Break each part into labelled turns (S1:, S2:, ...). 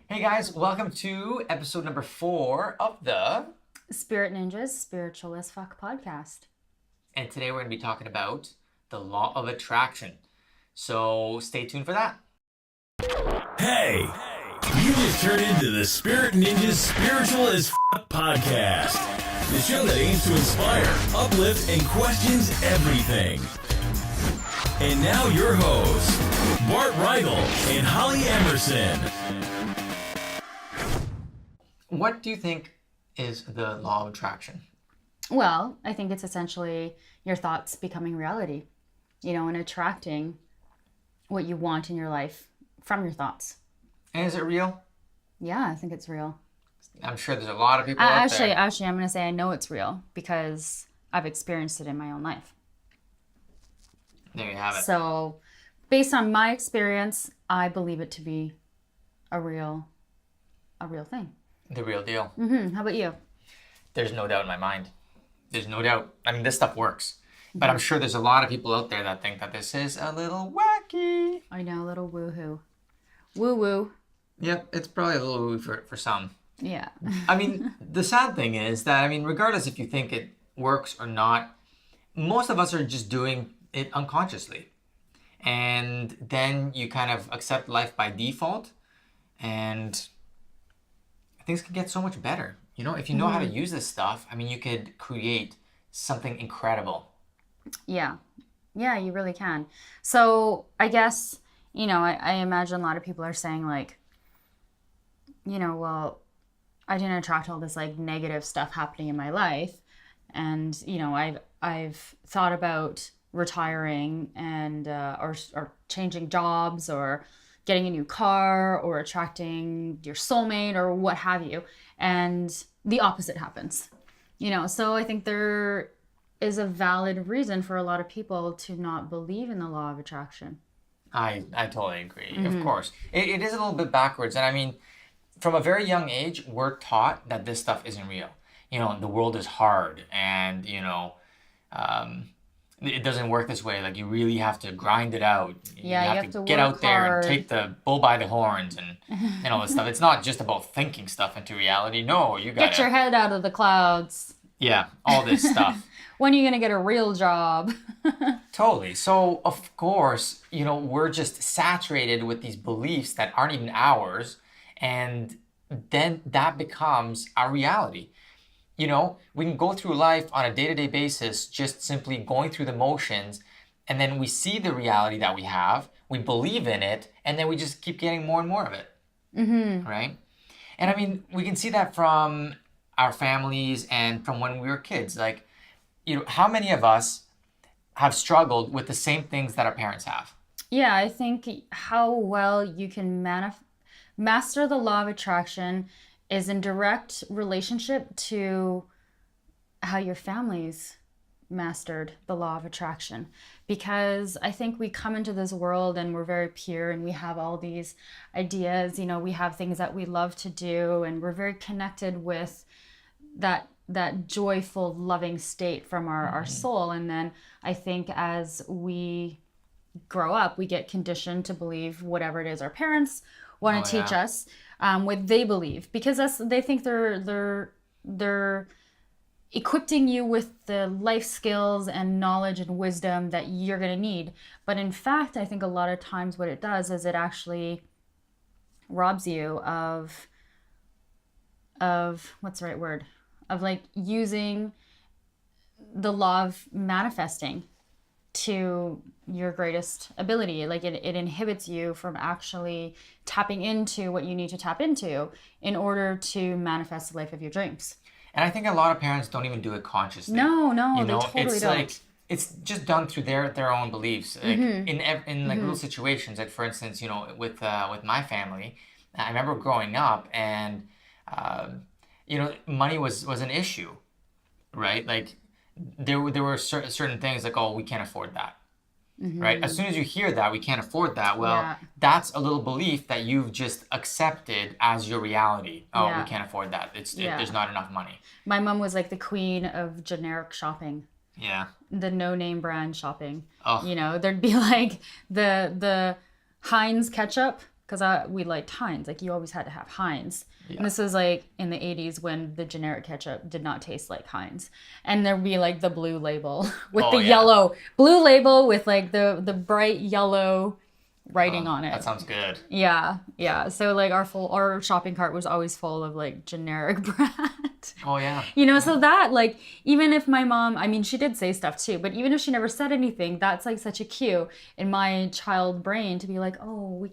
S1: Hey guys, welcome to episode number 4 of the
S2: Spirit Ninjas Spiritual as Fuck podcast.
S1: And today we're going to be talking about the law of attraction. So stay tuned for that.
S3: Hey, you just turned into the Spirit Ninjas Spiritual as Fuck podcast, the show that aims to inspire, uplift, and questions everything. And now your hosts, Bart Rigel and Holly Emerson.
S1: What do you think is the law of attraction?
S2: Well, I think it's essentially your thoughts becoming reality, and attracting what you want in your life from your thoughts.
S1: And is it real?
S2: Yeah, I think it's real.
S1: I'm sure there's a lot of people out there.
S2: Actually, I'm going to say I know it's real because I've experienced it in my own life.
S1: There you have it.
S2: So, based on my experience, I believe it to be a real thing.
S1: The real deal.
S2: Mm-hmm. How about you?
S1: There's no doubt in my mind. There's no doubt. I mean, this stuff works. But I'm sure there's a lot of people out there that think that this is a little wacky.
S2: I know, a little woo-hoo. Woo-woo.
S1: Yep, it's probably a little woo for some.
S2: Yeah.
S1: I mean, the sad thing is that, regardless if you think it works or not, most of us are just doing it unconsciously. And then you kind of accept life by default, and things can get so much better. If you know how to use this stuff, you could create something incredible.
S2: Yeah. Yeah, you really can. So I guess, I imagine a lot of people are saying well, I didn't attract all this negative stuff happening in my life. And, I've thought about retiring and, or changing jobs or getting a new car or attracting your soulmate or what have you. And the opposite happens, So I think there is a valid reason for a lot of people to not believe in the law of attraction.
S1: I totally agree. Of course. It is a little bit backwards. And from a very young age, we're taught that this stuff isn't real. The world is hard and, it doesn't work this way. You really have to grind it out.
S2: Yeah, you have to
S1: get
S2: work
S1: out there
S2: hard.
S1: And take the bull by the horns and all this stuff. It's not just about thinking stuff into reality. No, you gotta
S2: get your head out of the clouds.
S1: Yeah, all this stuff.
S2: When are you gonna get a real job?
S1: Totally. So of course, we're just saturated with these beliefs that aren't even ours, and then that becomes our reality. We can go through life on a day-to-day basis, just simply going through the motions, and then we see the reality that we have, we believe in it, and then we just keep getting more and more of it. Mm-hmm. Right? And we can see that from our families and from when we were kids. How many of us have struggled with the same things that our parents have?
S2: Yeah, I think how well you can master the law of attraction is in direct relationship to how your family's mastered the law of attraction. Because I think we come into this world and we're very pure and we have all these ideas, we have things that we love to do, and we're very connected with that joyful, loving state from our soul. And then I think as we grow up, we get conditioned to believe whatever it is our parents want to teach us, what they believe, because they think they're equipping you with the life skills and knowledge and wisdom that you're going to need. But in fact, I think a lot of times what it does is it actually robs you of what's the right word? Of using the law of manifesting to your greatest ability. It inhibits you from actually tapping into what you need to tap into in order to manifest the life of your dreams.
S1: And I think a lot of parents don't even do it consciously.
S2: No, they totally don't.
S1: It's just done through their own beliefs. In little situations, for instance, with my family, I remember growing up and money was an issue, right? There were certain things oh, we can't afford that. Right? As soon as you hear that, we can't afford that, that's a little belief that you've just accepted as your reality. Oh, we can't afford that. There's not enough money.
S2: My mom was the queen of generic shopping.
S1: Yeah.
S2: The no-name brand shopping.
S1: Oh.
S2: There'd be the Heinz ketchup because we liked Heinz. Like, you always had to have Heinz.
S1: Yeah.
S2: And this was like in the 80s when the generic ketchup did not taste like Heinz. And there'd be like the blue label with the yellow, blue label with like the bright yellow writing on it.
S1: That sounds good.
S2: Yeah. Yeah. So like our shopping cart was always full of like generic brand.
S1: Oh, yeah.
S2: You know, so that, like, even if my mom, I mean, she did say stuff too, but even if she never said anything, that's like such a cue in my child brain to be like, oh,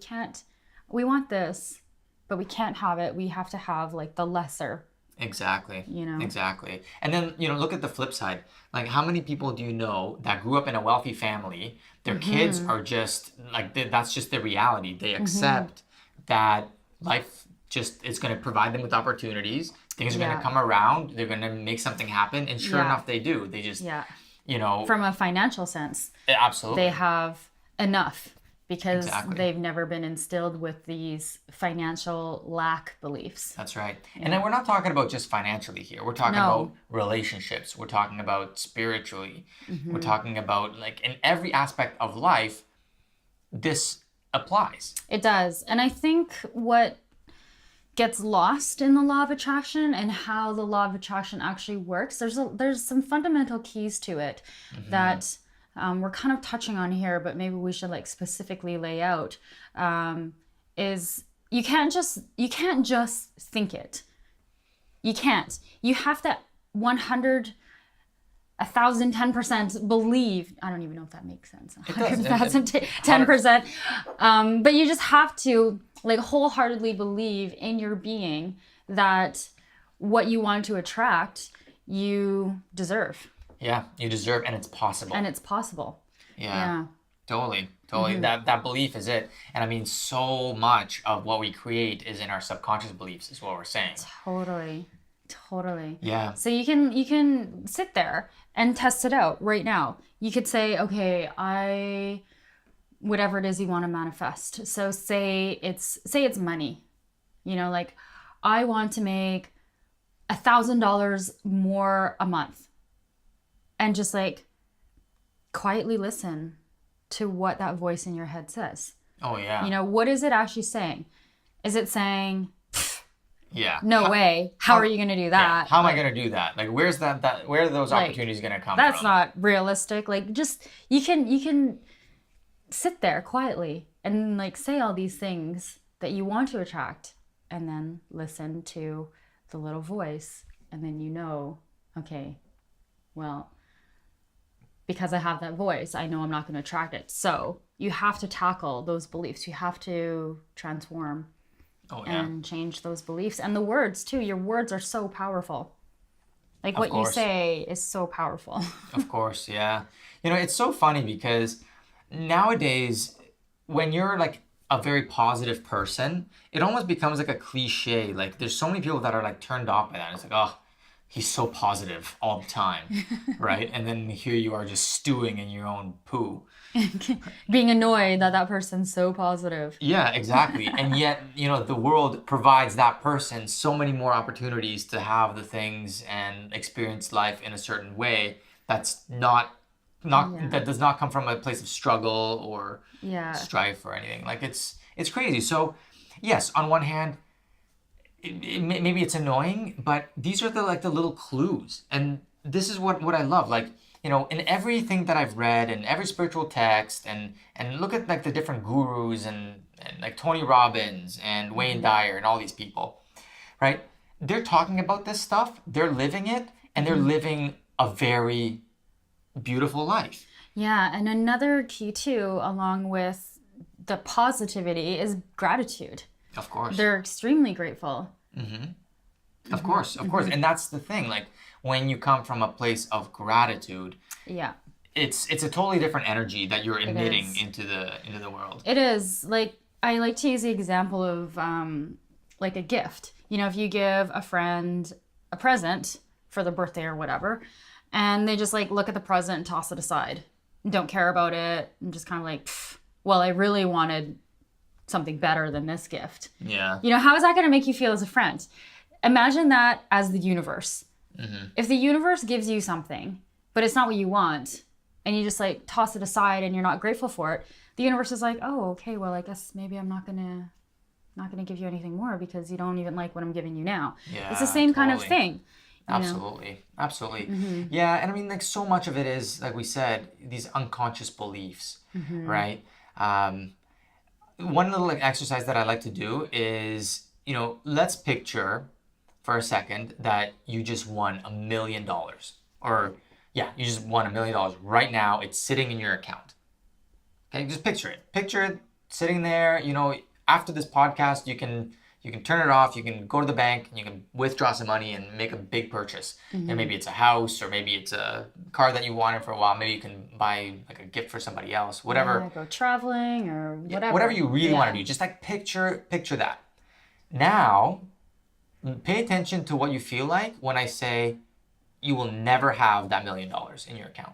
S2: we want this, but we can't have it. We have to have like the lesser.
S1: Exactly.
S2: You know?
S1: Exactly. And then, look at the flip side. Like, how many people do you know that grew up in a wealthy family? Their kids are just, like, that's just their reality. They accept that life just is going to provide them with opportunities. Things are going to come around. They're going to make something happen. And sure enough, they do. They just,
S2: From a financial sense.
S1: Absolutely.
S2: They have enough. Because they've never been instilled with these financial lack beliefs.
S1: That's right. Yeah. And then we're not talking about just financially here. We're talking about relationships. We're talking about spiritually. We're talking about, like, in every aspect of life, this applies.
S2: It does. And I think what gets lost in the law of attraction and how the law of attraction actually works, there's some fundamental keys to it that... we're kind of touching on here, but maybe we should like specifically lay out, is you can't just think it. You can't. You have to 100, 1,000, 10% believe. I don't even know if that makes sense. 100,000, 10%. But you just have to like wholeheartedly believe in your being that what you want to attract, you deserve.
S1: Yeah, you deserve, and it's possible.
S2: Yeah.
S1: Totally. That belief is it. And I mean, so much of what we create is in our subconscious beliefs, is what we're saying.
S2: Totally.
S1: Yeah.
S2: So you can sit there and test it out right now. You could say, okay, whatever it is you want to manifest. So say it's money. Like, I want to make $1,000 more a month. And just like quietly listen to what that voice in your head says.
S1: Oh, yeah.
S2: What is it actually saying? Is it saying,
S1: no
S2: way, how are you going to do that?
S1: Yeah. How am I going to do that? Like, where are those opportunities going to come from?
S2: That's not realistic. Like, just, you can sit there quietly and like say all these things that you want to attract and then listen to the little voice. And then okay, well, because I have that voice, I know I'm not going to attract it. So you have to tackle those beliefs. You have to transform and change those beliefs. And the words too. Your words are so powerful. Like what you say is so powerful.
S1: Of course, yeah. It's so funny because nowadays, when you're like a very positive person, it almost becomes like a cliche. Like, there's so many people that are like turned off by that. It's like, oh, he's so positive all the time, right? And then here you are just stewing in your own poo.
S2: Being annoyed that person's so positive.
S1: Yeah, exactly. And yet, the world provides that person so many more opportunities to have the things and experience life in a certain way that's that does not come from a place of struggle or strife or anything. Like, it's crazy. So, yes, on one hand, maybe it's annoying, but these are the little clues, and this is what I love. Like, in everything that I've read and every spiritual text, and look at like the different gurus and like Tony Robbins and Wayne Dyer and all these people, right? They're talking about this stuff, they're living it, and they're living a very beautiful life.
S2: Yeah, and another key too, along with the positivity, is gratitude.
S1: Of course.
S2: They're extremely grateful.
S1: Of course. And that's the thing. Like, when you come from a place of gratitude, it's a totally different energy that you're emitting into the world.
S2: It is. Like, I like to use the example of like a gift. If you give a friend a present for their birthday or whatever, and they just like look at the present and toss it aside, don't care about it, and just kind of like, well, I really wanted something better than this gift.
S1: Yeah.
S2: How is that going to make you feel as a friend? Imagine that as the universe. If the universe gives you something, but it's not what you want, and you just like toss it aside and you're not grateful for it, the universe is like, oh, okay, well, I guess maybe I'm not going to not going to give you anything more because you don't even like what I'm giving you now.
S1: Yeah,
S2: It's the same kind of
S1: totally.
S2: thing. You know?
S1: Absolutely. Absolutely. Yeah, and I mean, like, so much of it is, like we said, these unconscious beliefs, right? One little like exercise that I like to do is, let's picture for a second that you just won $1 million. Or, yeah, you just won $1 million right now. It's sitting in your account. Okay, just picture it. Picture it sitting there. After this podcast, you can turn it off. You can go to the bank and you can withdraw some money and make a big purchase. And maybe it's a house or maybe it's a car that you wanted for a while. Maybe you can buy like a gift for somebody else. Whatever.
S2: Yeah, go traveling or whatever.
S1: Whatever you really want to do. Just like picture that. Now, pay attention to what you feel like when I say you will never have that $1 million in your account.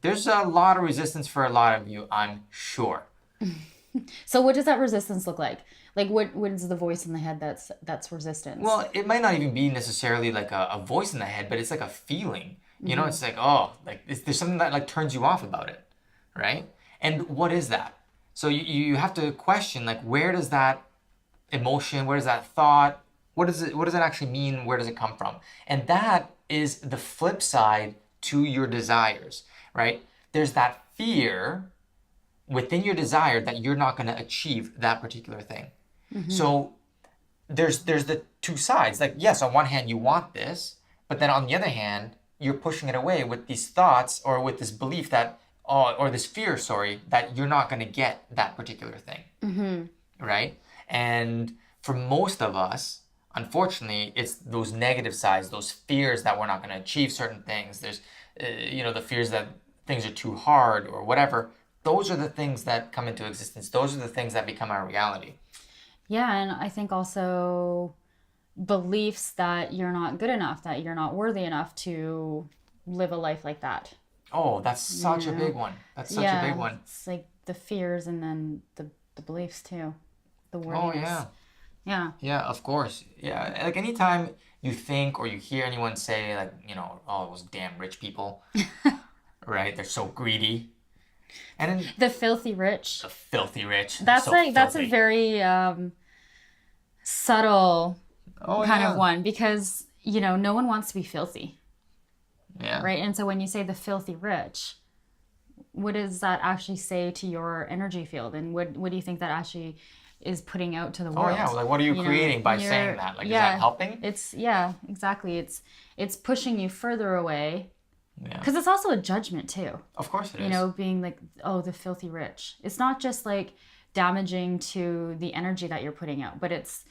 S1: There's a lot of resistance for a lot of you, I'm sure.
S2: So what does that resistance look like? Like what is the voice in the head that's resistance?
S1: Well, it might not even be necessarily like a voice in the head, but it's like a feeling. It's like, oh, like there's something that like turns you off about it, right? And what is that? So you have to question, like, where does that emotion, where does that thought, what does it actually mean? Where does it come from? And that is the flip side to your desires, right? There's that fear within your desire that you're not going to achieve that particular thing. So there's the two sides. Like, yes, on one hand, you want this, but then on the other hand, you're pushing it away with these thoughts or with this belief that, or this fear, sorry, that you're not going to get that particular thing, right? And for most of us, unfortunately, it's those negative sides, those fears that we're not going to achieve certain things. There's, the fears that things are too hard or whatever. Those are the things that come into existence. Those are the things that become our reality.
S2: Yeah, and I think also beliefs that you're not good enough, that you're not worthy enough to live a life like that.
S1: Oh, that's such a big one. That's such a big one.
S2: It's like the fears and then the beliefs too. The
S1: Oh,
S2: worthiness.
S1: yeah.
S2: Yeah.
S1: Yeah, of course. Yeah, like anytime you think or you hear anyone say, like, oh, those damn rich people, right? They're so greedy. And then
S2: The filthy rich.
S1: the filthy rich.
S2: That's
S1: so
S2: like that's a
S1: filthy.
S2: very subtle
S1: Oh,
S2: kind
S1: yeah.
S2: of one because no one wants to be filthy,
S1: Yeah.
S2: right? And so when you say the filthy rich, what does that actually say to your energy field, and what do you think that actually is putting out to the
S1: Oh,
S2: world?
S1: yeah. Like, what are you creating by
S2: you're-
S1: saying that? Like, is that helping?
S2: It's exactly. It's pushing you further away
S1: Yeah.
S2: because it's also a judgment too.
S1: Of course it is.
S2: Being like, oh, the filthy rich. It's not just like damaging to the energy that you're putting out, but it's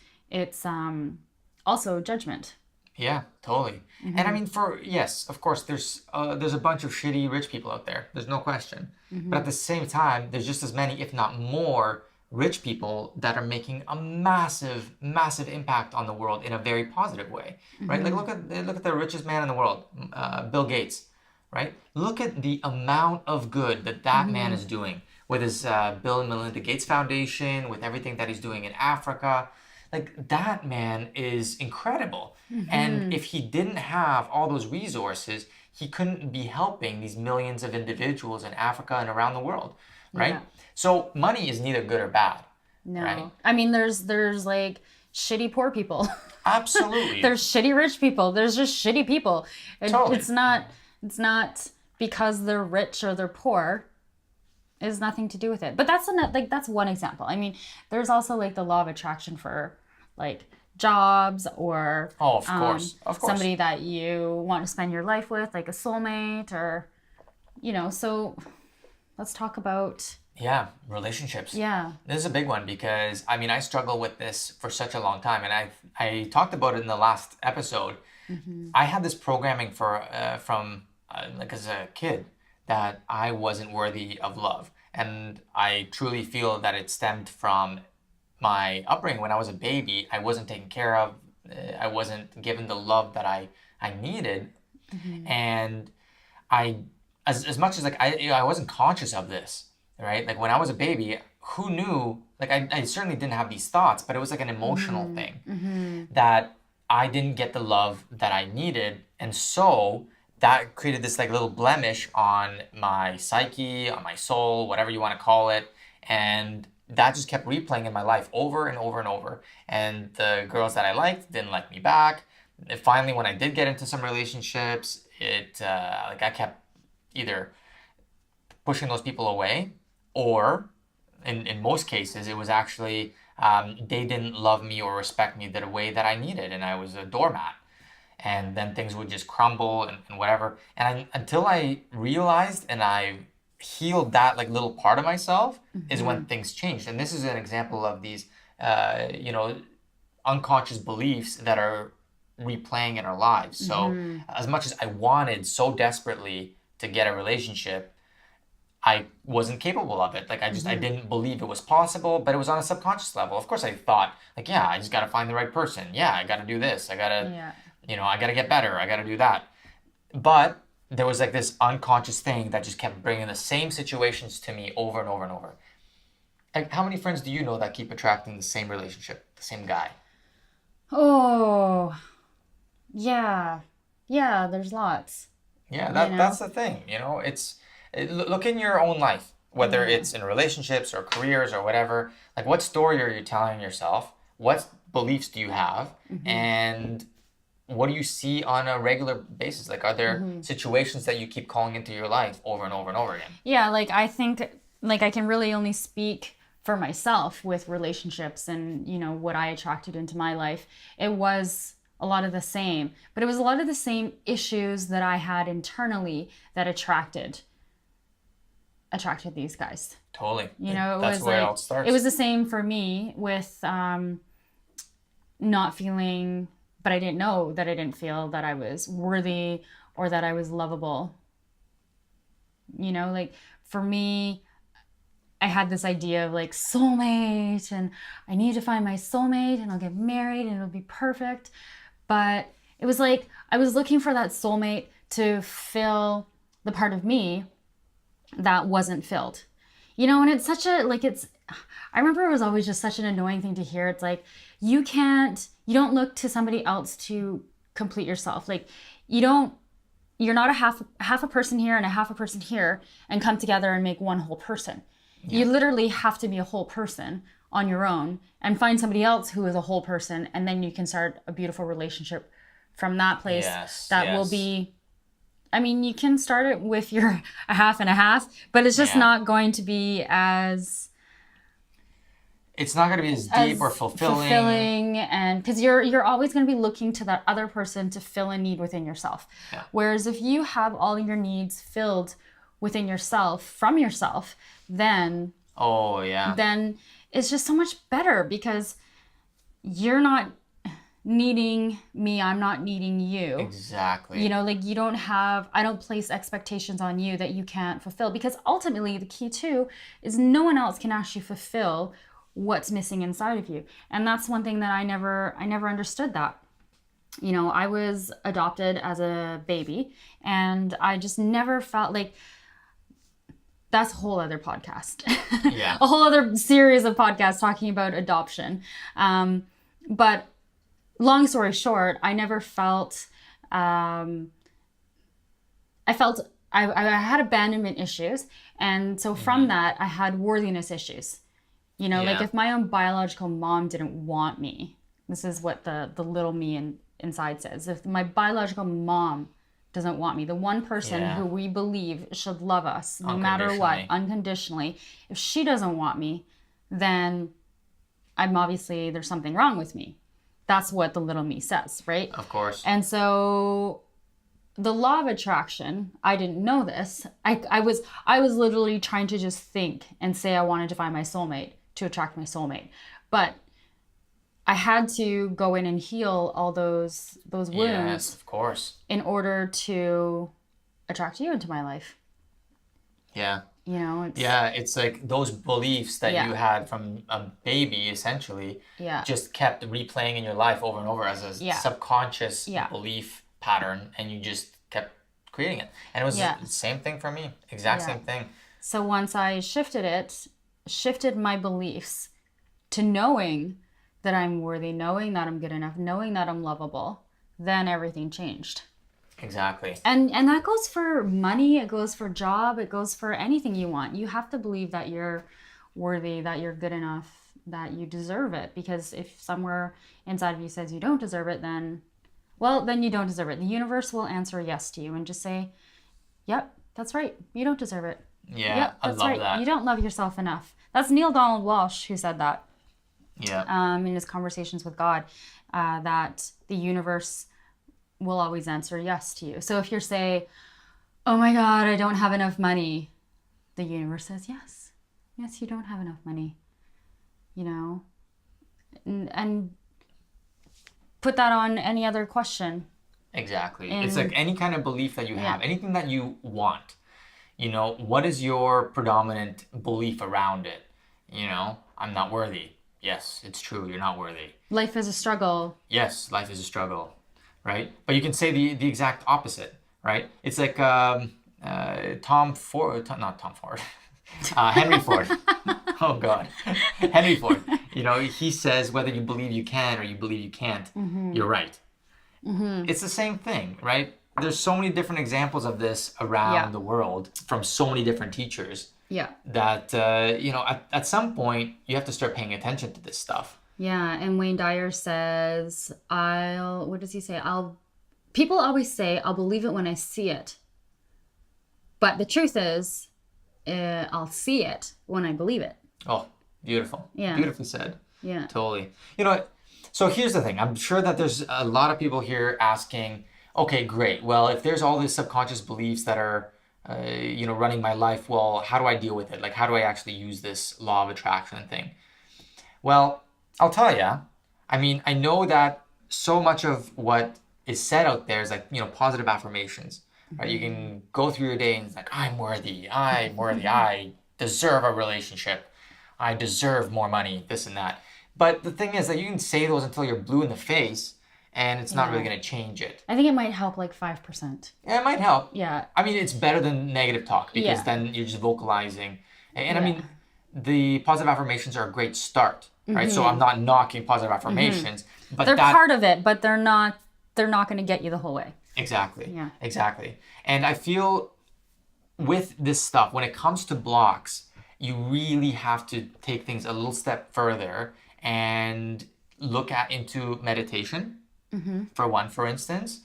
S2: also judgment.
S1: Yeah, totally. And I mean, yes, of course, there's a bunch of shitty rich people out there. There's no question. But at the same time, there's just as many, if not more, rich people that are making a massive, massive impact on the world in a very positive way, right? Like look at the richest man in the world, Bill Gates, right? Look at the amount of good that man is doing with his Bill and Melinda Gates Foundation, with everything that he's doing in Africa. Like, that man is incredible. And if he didn't have all those resources, he couldn't be helping these millions of individuals in Africa and around the world, right?
S2: Yeah.
S1: So money is neither good or bad.
S2: No,
S1: Right.
S2: I mean there's like shitty poor people.
S1: Absolutely.
S2: There's shitty rich people. There's just shitty people.
S1: Totally.
S2: It's not because they're rich or they're poor. It has nothing to do with it. But that's that's one example. I mean, there's also like the law of attraction for like jobs or
S1: Oh, of course.
S2: somebody that you want to spend your life with, like a soulmate or so let's talk about
S1: Yeah, relationships. This is a big one because I mean I struggle with this for such a long time, and I talked about it in the last episode. I had this programming from like as a kid that I wasn't worthy of love, and I truly feel that it stemmed from my upbringing. When I was a baby, I wasn't taken care of. I wasn't given the love that I needed, and I as much as like I wasn't conscious of this. Right? Like when I was a baby, who knew? Like I certainly didn't have these thoughts, but it was like an emotional thing that I didn't get the love that I needed. And so that created this like little blemish on my psyche, on my soul, whatever you want to call it. And that just kept replaying in my life over and over and over. And the girls that I liked didn't like me back. And finally, when I did get into some relationships, like I kept either pushing those people away, or in most cases, it was actually they didn't love me or respect me the way that I needed, and I was a doormat. And then things would just crumble and whatever. And until I realized and I healed that like little part of myself is when things changed. And this is an example of these, unconscious beliefs that are replaying in our lives. So as much as I wanted so desperately to get a relationship, I wasn't capable of it. Like I didn't believe it was possible, but it was on a subconscious level. Of course I thought like, yeah, I just got to find the right person. Yeah, I got to do this. I got to, I got to get better. I got to do that. But there was like this unconscious thing that just kept bringing the same situations to me over and over and over. Like, how many friends do you know that keep attracting the same relationship, the same guy?
S2: Oh, yeah. Yeah, there's lots.
S1: Yeah, that's the thing. Look in your own life, whether it's in relationships or careers or whatever. Like, what story are you telling yourself? What beliefs do you have? And what do you see on a regular basis? Like, are there situations that you keep calling into your life over and over and over again?
S2: Yeah, like I think like I can really only speak for myself with relationships and, what I attracted into my life. It was a lot of the same, but it was a lot of the same issues that I had internally that attracted these guys.
S1: Totally.
S2: That's
S1: where it all starts.
S2: It was the same for me with not feeling, but I didn't know that I didn't feel that I was worthy or that I was lovable. Like for me, I had this idea of like soulmate, and I need to find my soulmate and I'll get married and it'll be perfect. But it was like I was looking for that soulmate to fill the part of me that wasn't filled. And it's such a, I remember it was always just such an annoying thing to hear. It's like, you don't look to somebody else to complete yourself. Like, you're not a half a person here and a half a person here and come together and make one whole person. Yeah. You literally have to be a whole person on your own and find somebody else who is a whole person, and then you can start a beautiful relationship from that place. Will be, you can start it with your a half and a half, but it's just not going to be as...
S1: It's not going to be as deep or fulfilling.
S2: And because you're always going to be looking to that other person to fill a need within yourself. Yeah. Whereas if you have all your needs filled within yourself, from yourself, then it's just so much better, because you're not needing me, I'm not needing you.
S1: Exactly.
S2: I don't place expectations on you that you can't fulfill, because ultimately the key too is no one else can actually fulfill what's missing inside of you. And that's one thing that I never understood that. I was adopted as a baby, and I just never felt like... That's a whole other podcast. Yeah. A whole other series of podcasts talking about adoption. But long story short, I never felt... I had abandonment issues. And so from that, I had worthiness issues. Like if my own biological mom didn't want me, this is what the little me inside says. If my biological mom doesn't want me, the one person who we believe should love us no matter what, unconditionally, if she doesn't want me, then there's something wrong with me. That's what the little me says, right?
S1: Of course.
S2: And so the law of attraction, I didn't know this. I was literally trying to just think and say I wanted to find my soulmate to attract my soulmate. But I had to go in and heal all those wounds.
S1: Yes, of course.
S2: In order to attract you into my life.
S1: Yeah.
S2: It's
S1: like those beliefs that you had from a baby, essentially, just kept replaying in your life over and over as a subconscious belief pattern, and you just kept creating it. And it was the same thing for me. Exact same thing.
S2: So once I shifted my beliefs to knowing that I'm worthy, knowing that I'm good enough, knowing that I'm lovable, then everything changed.
S1: Exactly.
S2: And that goes for money, it goes for job, it goes for anything you want. You have to believe that you're worthy, that you're good enough, that you deserve it. Because if somewhere inside of you says you don't deserve it, then you don't deserve it. The universe will answer yes to you and just say, yep, that's right. You don't deserve it.
S1: Yeah,
S2: Yep,
S1: I
S2: that's
S1: love
S2: right.
S1: that.
S2: You don't love yourself enough. That's Neil Donald Walsh who said that
S1: Yeah.
S2: in his conversations with God, that the universe will always answer yes to you. So if you say, oh my God, I don't have enough money, the universe says yes. Yes, you don't have enough money. You know? And put that on any other question.
S1: Exactly. It's like any kind of belief that you have, anything that you want. What is your predominant belief around it? I'm not worthy. Yes, it's true. You're not worthy.
S2: Life is a struggle.
S1: Yes, life is a struggle, right? But you can say the exact opposite, right? It's like Tom Ford, not Tom Ford, Henry Ford. Oh God, Henry Ford. He says whether you believe you can or you believe you can't, you're right. It's the same thing, right? There's so many different examples of this around the world from so many different teachers.
S2: Yeah.
S1: That at some point you have to start paying attention to this stuff.
S2: Yeah, and Wayne Dyer says, what does he say? People always say, I'll believe it when I see it. But the truth is, I'll see it when I believe it.
S1: Oh, beautiful.
S2: Yeah.
S1: Beautifully said.
S2: Yeah.
S1: Totally. So here's the thing. I'm sure that there's a lot of people here asking, okay, great. Well, if there's all these subconscious beliefs that are, running my life, well, how do I deal with it? Like, how do I actually use this law of attraction thing? Well, I'll tell you. I mean, I know that so much of what is said out there is like, positive affirmations, right? You can go through your day and it's like, I'm worthy, I deserve a relationship, I deserve more money, this and that. But the thing is that you can say those until you're blue in the face, and it's not really going to change it.
S2: I think it might help like 5%.
S1: Yeah, it might help.
S2: Yeah.
S1: I mean, it's better than negative talk because then you're just vocalizing. And I mean, the positive affirmations are a great start, right? So I'm not knocking positive affirmations, but
S2: They're part of it, but they're not going to get you the whole way.
S1: Exactly.
S2: Yeah.
S1: Exactly. And I feel with this stuff, when it comes to blocks, you really have to take things a little step further and look into meditation. For instance,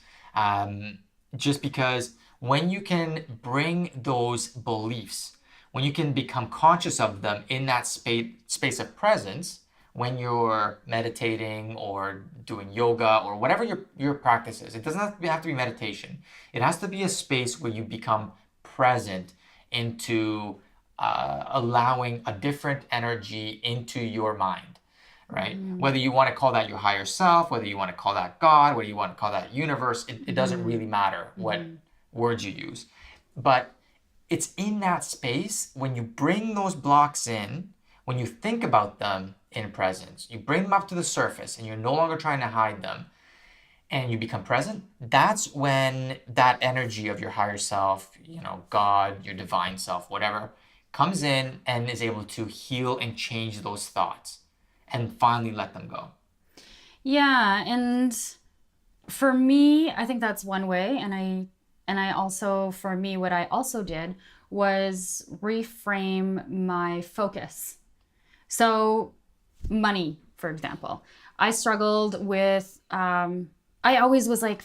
S1: just because when you can bring those beliefs, when you can become conscious of them in that space of presence, when you're meditating or doing yoga or whatever your practice is, it doesn't have to be meditation. It has to be a space where you become present into allowing a different energy into your mind. Right? Whether you want to call that your higher self, whether you want to call that God, whether you want to call that universe, it doesn't really matter what words you use. But it's in that space when you bring those blocks in, when you think about them in presence, you bring them up to the surface and you're no longer trying to hide them and you become present, that's when that energy of your higher self, God, your divine self, whatever, comes in and is able to heal and change those thoughts. And finally let them go.
S2: Yeah, and for me, I think that's one way. And I also, for me, what I also did was reframe my focus. So money, for example, I struggled with, I always was like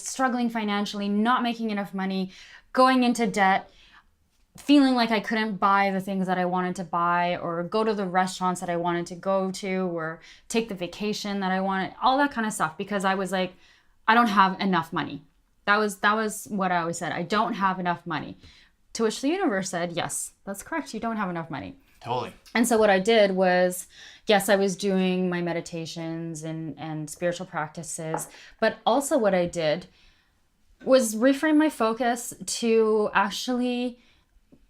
S2: struggling financially, not making enough money, going into debt, feeling like I couldn't buy the things that I wanted to buy or go to the restaurants that I wanted to go to or take the vacation that I wanted, all that kind of stuff, because I was like, I don't have enough money. That was what I always said. I don't have enough money. To which the universe said, yes, that's correct. You don't have enough money.
S1: Totally.
S2: And so what I did was, yes, I was doing my meditations and spiritual practices, but also what I did was reframe my focus to actually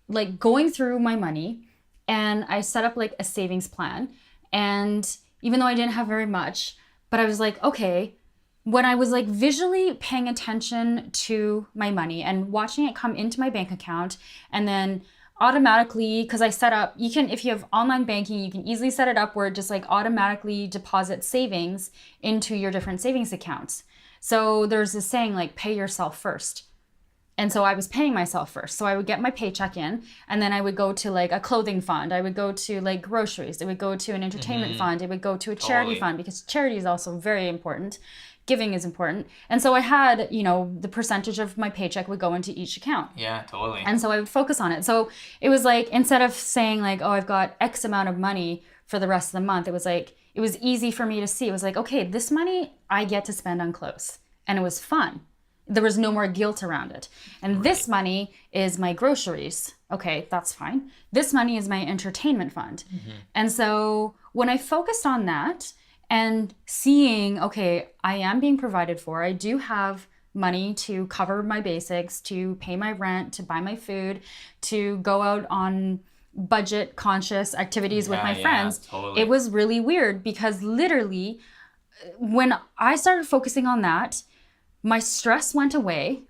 S2: like going through my money, and I set up like a savings plan. And even though I didn't have very much, but I was like, okay, when I was like visually paying attention to my money and watching it come into my bank account, and then automatically, because I set up, you can, if you have online banking, you can easily set it up where it just like automatically deposits savings into your different savings accounts. So there's this saying like, pay yourself first. And so I was paying myself first. So I would get my paycheck in, and then I would go to like a clothing fund. I would go to like groceries. It would go to an entertainment fund. It would go to a charity fund, because charity is also very important. Giving is important. And so I had, the percentage of my paycheck would go into each account.
S1: Yeah, totally.
S2: And so I would focus on it. So it was like, instead of saying like, oh, I've got X amount of money for the rest of the month, it was like, it was easy for me to see. It was like, okay, this money I get to spend on clothes. And it was fun. There was no more guilt around it. And this money is my groceries. Okay, that's fine. This money is my entertainment fund. And so when I focused on that and seeing, okay, I am being provided for, I do have money to cover my basics, to pay my rent, to buy my food, to go out on budget conscious activities with my friends.
S1: Totally.
S2: It was really weird, because literally when I started focusing on that, my stress went away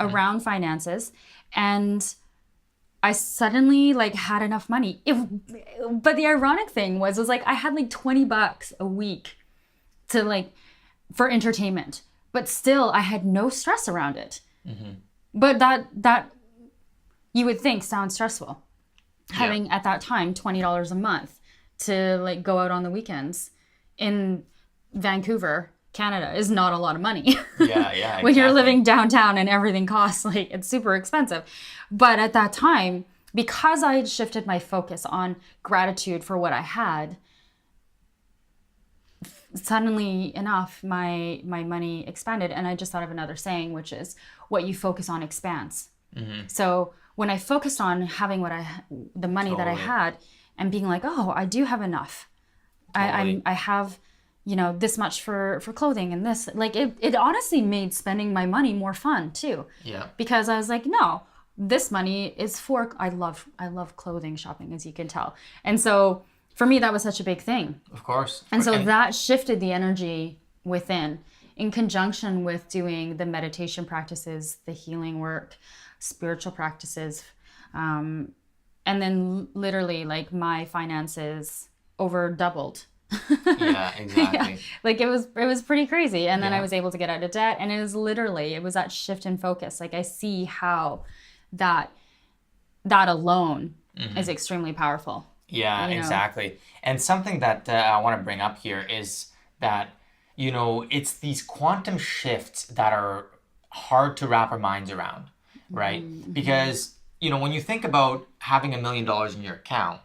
S2: around finances, and I suddenly like had enough money. But the ironic thing was like I had like $20 a week to like for entertainment, but still I had no stress around it. But that you would think sounds stressful, having at that time $20 a month to like go out on the weekends in Vancouver, Canada, is not a lot of money.
S1: Yeah.
S2: When you're living downtown and everything costs, like, it's super expensive. But at that time, because I had shifted my focus on gratitude for what I had, suddenly enough, my money expanded. And I just thought of another saying, which is, what you focus on expands. So when I focused on having the money that I had, and being like, oh, I do have enough. I have, this much for clothing, and this, like, it honestly made spending my money more fun too.
S1: Yeah.
S2: Because I was like, no, this money is for, I love clothing shopping, as you can tell. And so for me, that was such a big thing.
S1: Of course.
S2: And so that shifted the energy within, in conjunction with doing the meditation practices, the healing work, spiritual practices. And then literally, like, my finances over doubled.
S1: Yeah, exactly.
S2: Like, it was pretty crazy. And then I was able to get out of debt, and it was that shift in focus. Like, I see how that alone is extremely powerful.
S1: Yeah, exactly. And something that I want to bring up here is that, it's these quantum shifts that are hard to wrap our minds around, right? Because, when you think about having $1 million in your account,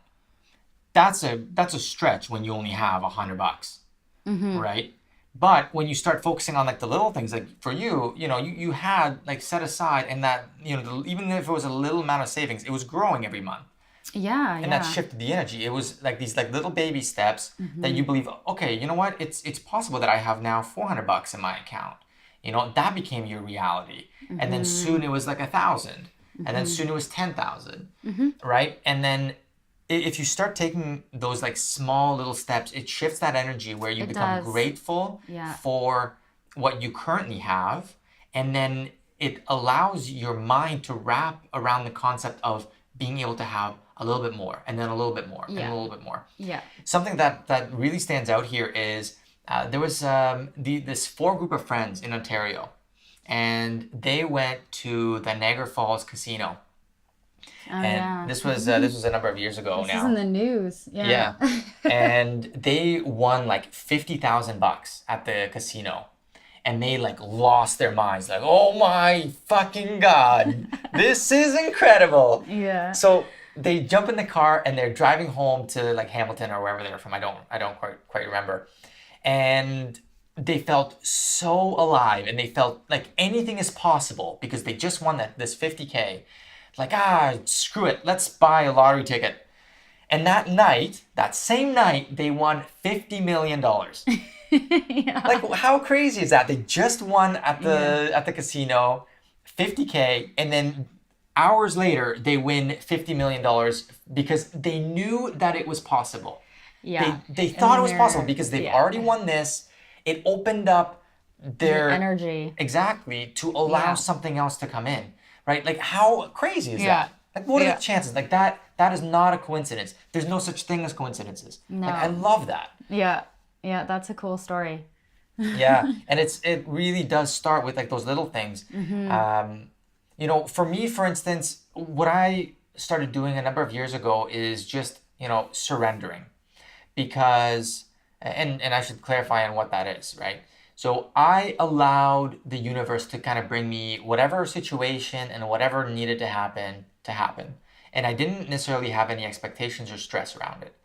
S1: that's a stretch when you only have $100, right? But when you start focusing on like the little things, like for you, you had like set aside, and that, even if it was a little amount of savings, it was growing every month.
S2: Yeah,
S1: And that shifted the energy. It was like these like little baby steps that you believe, okay, you know what? It's possible that I have now $400 in my account. That became your reality. And then soon it was like 1,000. And then soon it was 10,000, right? And then if you start taking those like small little steps, it shifts that energy where you become grateful for what you currently have. And then it allows your mind to wrap around the concept of being able to have a little bit more, and then a little bit more, and a little bit more. Yeah. Something that really stands out here is there was this 4 group of friends in Ontario, and they went to the Niagara Falls Casino. This was a number of years ago now.
S2: This is in the news. Yeah.
S1: And they won like $50,000 at the casino. And they like lost their minds, like, oh my fucking God, this is incredible. Yeah. So they jump in the car and they're driving home to like Hamilton or wherever they're from. I don't quite remember. And they felt so alive, and they felt like anything is possible because they just won this $50K. Like, screw it, let's buy a lottery ticket. And that same night, they won $50 million. Like, how crazy is that? They just won at the casino, $50K, and then hours later, they win $50 million because they knew that it was possible. Yeah. They thought it was possible because they've already won this. It opened up their
S2: energy.
S1: Exactly, to allow something else to come in, right? Like, how crazy is that? Like, what are the chances? Like, that is not a coincidence. There's no such thing as coincidences. No. Like, I love that.
S2: Yeah, that's a cool story.
S1: Yeah, and it really does start with like those little things. For me, for instance, what I started doing a number of years ago is just, surrendering. Because, and I should clarify on what that is, right? So I allowed the universe to kind of bring me whatever situation and whatever needed to happen. And I didn't necessarily have any expectations or stress around it.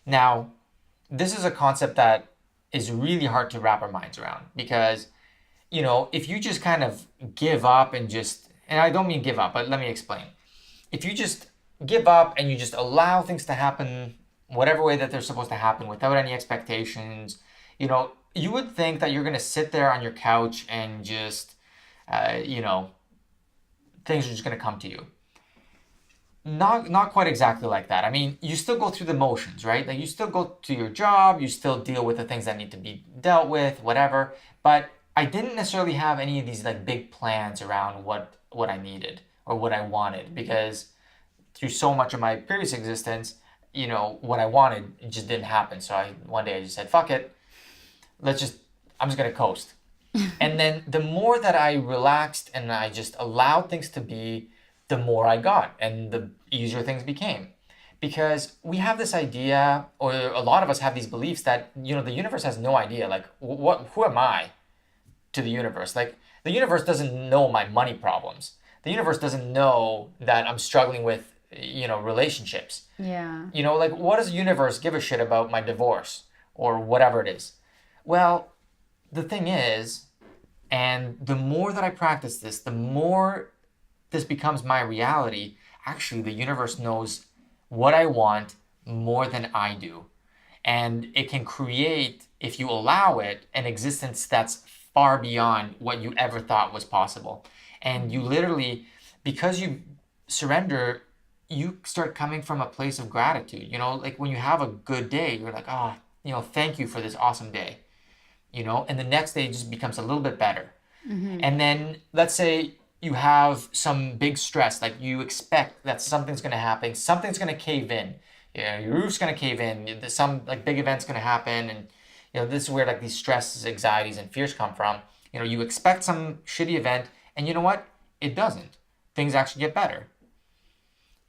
S1: Now, this is a concept that is really hard to wrap our minds around because, if you just kind of give up and I don't mean give up, but let me explain. If you just give up and you just allow things to happen whatever way that they're supposed to happen without any expectations, you would think that you're going to sit there on your couch and just, things are just going to come to you. Not quite exactly like that. I mean, you still go through the motions, right? Like you still go to your job, you still deal with the things that need to be dealt with, whatever. But I didn't necessarily have any of these like big plans around what I needed or what I wanted because through so much of my previous existence, what I wanted it just didn't happen. So one day I just said, fuck it. I'm just gonna coast. And then the more that I relaxed and I just allowed things to be, the more I got and the easier things became. Because we have this idea, or a lot of us have these beliefs that, the universe has no idea. Like, who am I to the universe? Like, the universe doesn't know my money problems. The universe doesn't know that I'm struggling with, relationships.
S2: Yeah.
S1: Like, what does the universe give a shit about my divorce or whatever it is? Well, the thing is, and the more that I practice this, the more this becomes my reality. Actually, the universe knows what I want more than I do. And it can create, if you allow it, an existence that's far beyond what you ever thought was possible. And you literally, because you surrender, you start coming from a place of gratitude. Like when you have a good day, you're like, thank you for this awesome day. And the next day just becomes a little bit better. Mm-hmm. And then let's say you have some big stress, like you expect that something's going to happen, something's going to cave in. Your roof's going to cave in, some like big event's going to happen. And, this is where like these stresses, anxieties, and fears come from. You expect some shitty event and you know what? It doesn't. Things actually get better.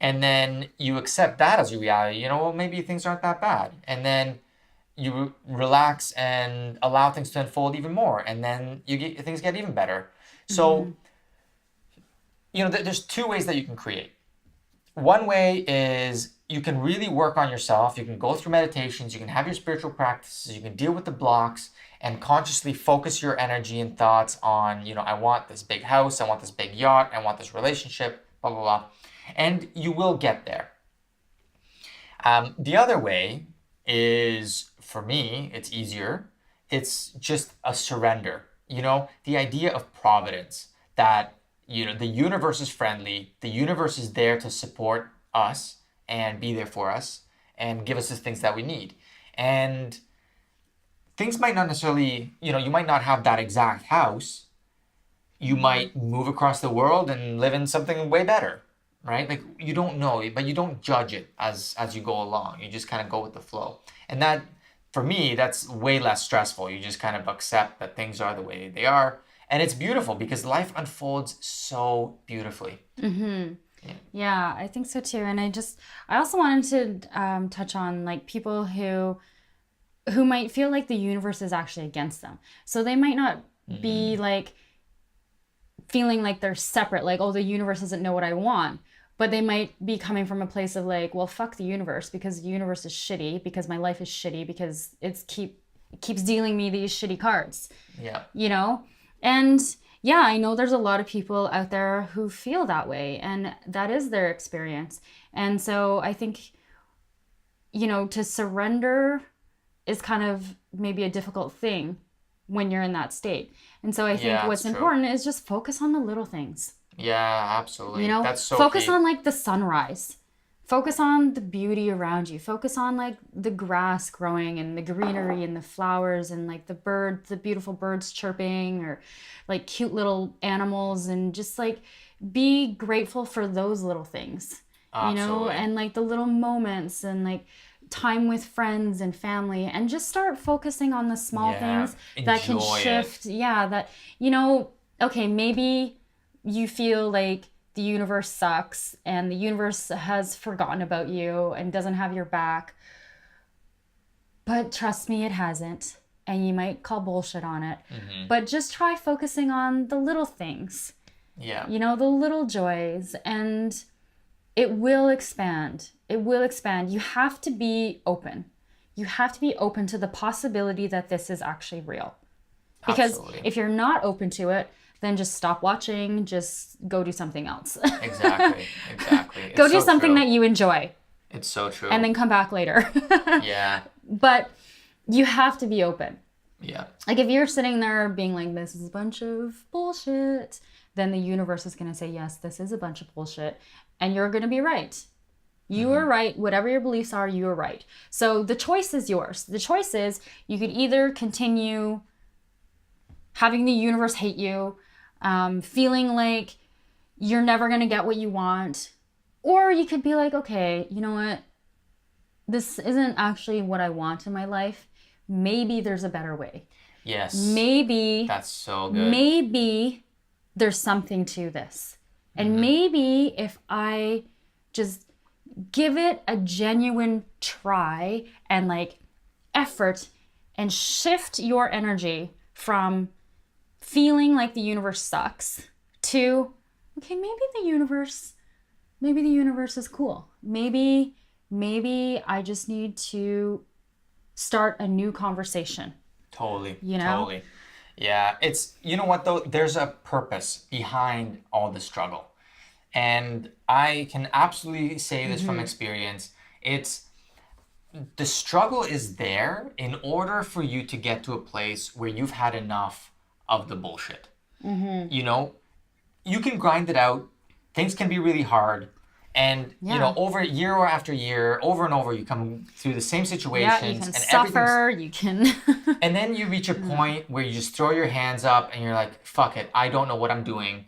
S1: And then you accept that as your reality. Well, maybe things aren't that bad. And then you relax and allow things to unfold even more. And then things get even better. So, there's two ways that you can create. One way is you can really work on yourself. You can go through meditations. You can have your spiritual practices. You can deal with the blocks and consciously focus your energy and thoughts on, I want this big house. I want this big yacht. I want this relationship, blah, blah, blah. And you will get there. The other way is, for me, it's easier. It's just a surrender. The idea of providence, that the universe is friendly. The universe is there to support us and be there for us and give us the things that we need. And things might not necessarily, you might not have that exact house. You might move across the world and live in something way better, right? Like you don't know, but you don't judge it as you go along. You just kind of go with the flow. And that, for me, that's way less stressful. You just kind of accept that things are the way they are. And it's beautiful because life unfolds so beautifully.
S2: Mm-hmm. Yeah, I think so too. And I also wanted to touch on like people who might feel like the universe is actually against them. So they might not be like feeling like they're separate, like, oh, the universe doesn't know what I want. But they might be coming from a place of like, well, fuck the universe because the universe is shitty, because my life is shitty, because keeps dealing me these shitty cards.
S1: Yeah.
S2: And yeah, I know there's a lot of people out there who feel that way, and that is their experience. And so I think, to surrender is kind of maybe a difficult thing when you're in that state. And so I think what's important is just focus on the little things.
S1: Yeah, absolutely. That's so
S2: focus
S1: key.
S2: on like the sunrise. Focus on the beauty around you. Focus on like the grass growing and the greenery and the flowers and like the beautiful birds chirping, or like cute little animals, and just like be grateful for those little things.
S1: Absolutely.
S2: And like the little moments and like time with friends and family, and just start focusing on the small things that can shift. Yeah, that okay, maybe you feel like the universe sucks and the universe has forgotten about you and doesn't have your back. But trust me, it hasn't. And you might call bullshit on it. But just try focusing on the little things.
S1: Yeah.
S2: You know, the little joys, and it will expand. It will expand. You have to be open. You have to be open to the possibility that this is actually real. Because
S1: Absolutely.
S2: if you're not open to it, then just stop watching, just go do something else.
S1: Exactly. It's
S2: Go do
S1: so
S2: something
S1: true.
S2: that you enjoy
S1: It's so true.
S2: and then come back later.
S1: Yeah.
S2: But you have to be open.
S1: Yeah.
S2: Like if you're sitting there being like, this is a bunch of bullshit, then the universe is going to say, yes, this is a bunch of bullshit. And you're going to be right. You are right. Whatever your beliefs are, you are right. So the choice is yours. The choice is you could either continue having the universe hate you, feeling like you're never going to get what you want, or you could be like, okay, you know what? This isn't actually what I want in my life. Maybe there's a better way.
S1: Yes.
S2: Maybe.
S1: That's so good.
S2: Maybe there's something to this. And maybe if I just give it a genuine try and like effort and shift your energy from feeling like the universe sucks to, okay, maybe the universe is cool. Maybe I just need to start a new conversation.
S1: Totally.
S2: You know?
S1: Totally. Yeah. It's, you know what though? There's a purpose behind all the struggle. And I can absolutely say this from experience. It's, the struggle is there in order for you to get to a place where you've had enough of the bullshit. You know, you can grind it out. Things can be really hard. And, you know, over year after year, over and over, you come through the same situations.
S2: Yeah, you can
S1: and
S2: suffer, you can...
S1: And then you reach a point where you just throw your hands up and you're like, fuck it, I don't know what I'm doing.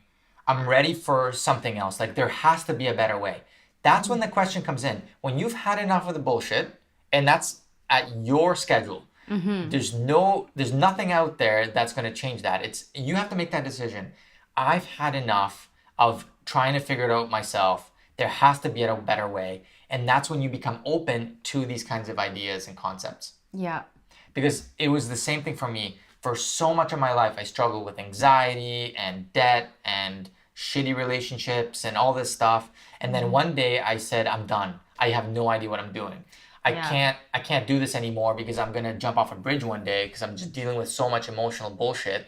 S1: I'm ready for something else. Like, there has to be a better way. That's when the question comes in. When you've had enough of the bullshit, and that's at your schedule, there's nothing out there that's going to change that. You have to make that decision. I've had enough of trying to figure it out myself. There has to be a better way. And that's when you become open to these kinds of ideas and concepts.
S2: Yeah.
S1: Because it was the same thing for me. For so much of my life, I struggled with anxiety and debt and shitty relationships and all this stuff. And then one day I said, I'm done. I have no idea what I'm doing. I can't do this anymore because I'm going to jump off a bridge one day because I'm just dealing with so much emotional bullshit.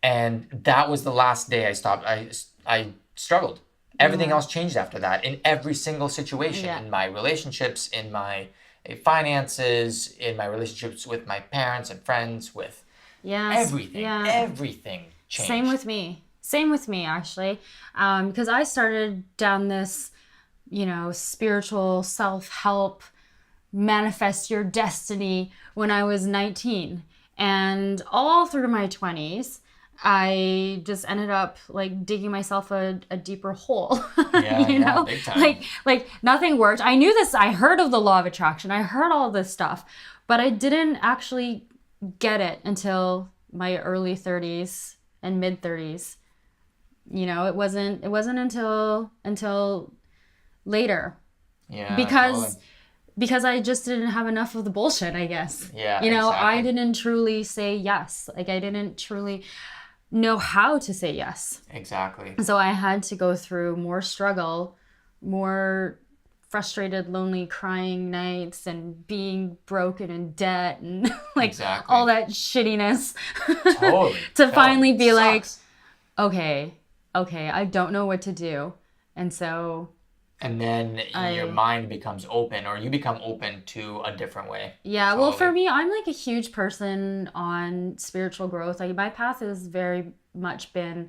S1: And that was the last day I stopped. I struggled. Everything else changed after that in every single situation, in my relationships, in my finances, in my relationships with my parents and friends, with everything changed.
S2: Same with me, actually. Because I started down this, spiritual self-help, manifest your destiny when I was 19. And all through my 20s, I just ended up like digging myself a deeper hole.
S1: Big time.
S2: Like nothing worked. I knew this. I heard of the law of attraction. I heard all this stuff, but I didn't actually get it until my early 30s and mid 30s. It wasn't until later.
S1: Yeah.
S2: Because I just didn't have enough of the bullshit, I guess.
S1: Yeah.
S2: Exactly. I
S1: Exactly.
S2: didn't truly say yes. Like I didn't truly know how to say yes.
S1: Exactly.
S2: So I had to go through more struggle, more frustrated, lonely, crying nights, and being broken in debt and all that shittiness.
S1: Totally.
S2: To finally be
S1: Sucks.
S2: like, okay, I don't know what to do. And so...
S1: And then your mind becomes open, or you become open to a different way.
S2: Yeah,
S1: Totally.
S2: well, for me, I'm like a huge person on spiritual growth. Like my path has very much been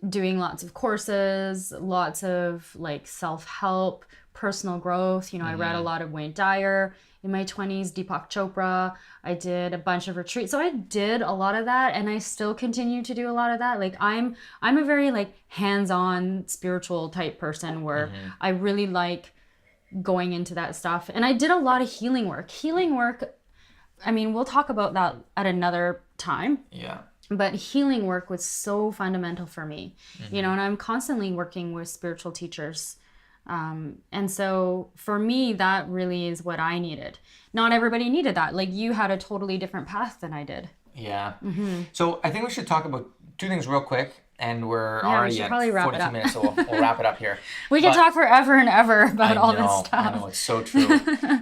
S2: doing lots of courses, lots of like self-help, personal growth. I read a lot of Wayne Dyer in my 20s, Deepak Chopra. I did a bunch of retreats. So I did a lot of that, and I still continue to do a lot of that. Like I'm a very like hands-on spiritual type person where I really like going into that stuff. And I did a lot of healing work. I mean, we'll talk about that at another time.
S1: Yeah.
S2: But healing work was so fundamental for me, you know, and I'm constantly working with spiritual teachers. And so for me, that really is what I needed. Not everybody needed that. Like you had a totally different path than I did.
S1: Yeah. So I think we should talk about two things real quick, and we're
S2: Yeah, we
S1: already
S2: should
S1: at
S2: probably wrap it
S1: 42
S2: up.
S1: minutes, so we'll wrap it up here.
S2: We could
S1: But-
S2: talk forever and ever about all this
S1: I
S2: stuff.
S1: know, it's so true.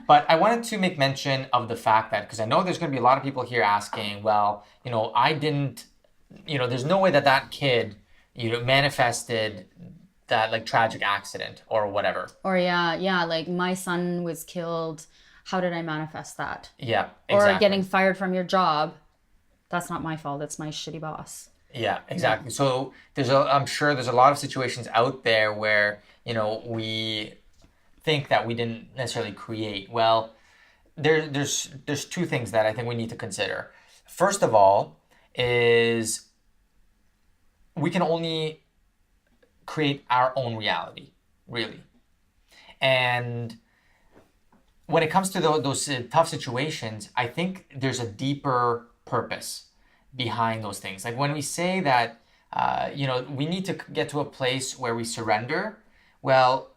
S1: But I wanted to make mention of the fact that, because I know there's going to be a lot of people here asking, well, you know, I didn't, you know, there's no way that that kid, you know, manifested that like tragic accident or whatever.
S2: Or yeah, like my son was killed. How did I manifest that?
S1: Yeah, exactly.
S2: Or getting fired from your job. That's not my fault. It's my shitty boss.
S1: Yeah, exactly. So I'm sure there's a lot of situations out there where, you know, we think that we didn't necessarily create. Well, there's two things that I think we need to consider. First of all, is we can only create our own reality, really. And when it comes to those tough situations, I think there's a deeper purpose behind those things. Like when we say that, you know, we need to get to a place where we surrender. Well,